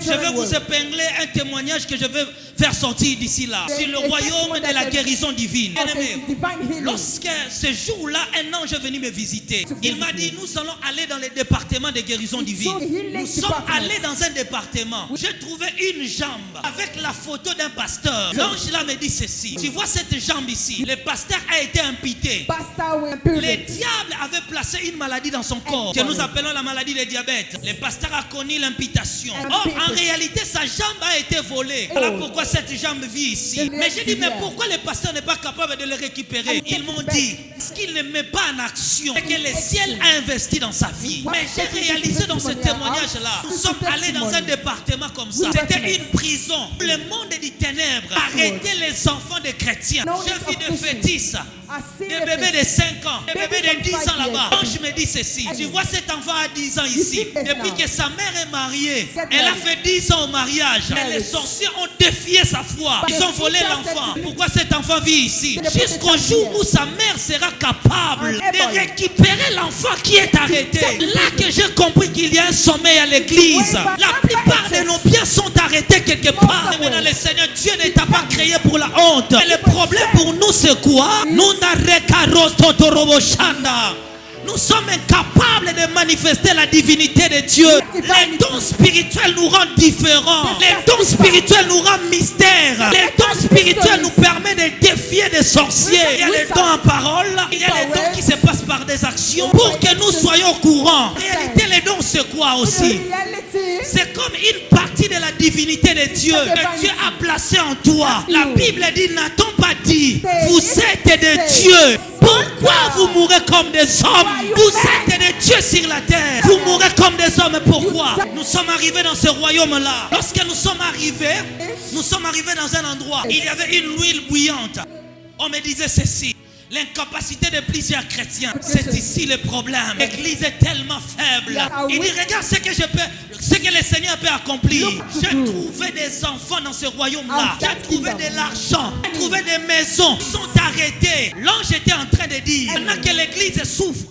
Je vais vous épingler un témoignage que je vais faire sortir d'ici là. Sur le royaume de la guérison divine. Lorsque ce jour-là, un ange est venu me visiter. Il m'a dit, nous allons aller dans les départements de guérison divine. Nous sommes allés dans un département. J'ai trouvé une jambe avec la photo d'un pasteur. L'ange là me dit ceci. Tu vois cette jambe ici? Le pasteur a été imputé. Le diable avait placé une maladie dans son corps que nous appelons la maladie de diabète. Le pasteur a connu l'imputation. Or, en réalité, sa jambe a été volée. Voilà pourquoi cette jambe vit ici. Mais j'ai dit, mais pourquoi le pasteur n'est pas capable de le récupérer? Ils m'ont dit, ce qu'il ne met pas en action, c'est que le ciel a investi dans sa vie. Mais j'ai réalisé dans ce témoignage-là, nous sommes allés dans un département comme ça. C'était une prison. Le monde des ténèbres arrêtait les enfants des chrétiens. J'ai vu des fœtus, des bébés de 5 ans, des bébés de 10 ans là-bas. Je me dis ceci, tu vois cet enfant à 10 ans ici, depuis que sa mère est mariée, elle a fait 10 ans au mariage, mais les sorciers ont défié sa foi. Ils ont volé l'enfant. Pourquoi cet enfant vit ici? Jusqu'au jour où sa mère sera capable de récupérer l'enfant qui est arrêté. Là que j'ai compris qu'il y a un sommeil à l'église. La plupart de nos biens sont arrêtés quelque part. Mais dans le Seigneur, Dieu ne t'a pas créé pour la honte. Et le problème pour nous, c'est quoi? Nous sommes incapables de manifester la divinité de Dieu. Les dons spirituels nous rendent différents. Les dons spirituels nous rendent mystères. Les dons spirituels nous permettent de défier des sorciers. Il y a les dons en parole. Il y a les dons qui se passent par des actions pour que nous soyons au courant. En réalité, les dons, c'est quoi aussi? C'est comme une partie de la divinité de Dieu que Dieu a placée en toi. La Bible dit, n'a-t-on pas dit, vous êtes des dieux. Pourquoi vous mourrez comme des hommes? Vous êtes des dieux sur la terre. Vous mourrez comme des hommes. Pourquoi? Nous sommes arrivés dans ce royaume-là. Lorsque nous sommes arrivés dans un endroit. Il y avait une huile bouillante. On me disait ceci. L'incapacité de plusieurs chrétiens, c'est ici le problème. L'église est tellement faible. Il dit, regarde ce que le Seigneur peut accomplir. J'ai trouvé des enfants dans ce royaume-là. J'ai trouvé de l'argent. J'ai trouvé des maisons. Ils sont arrêtés. L'ange était en train de dire, maintenant que l'église souffre.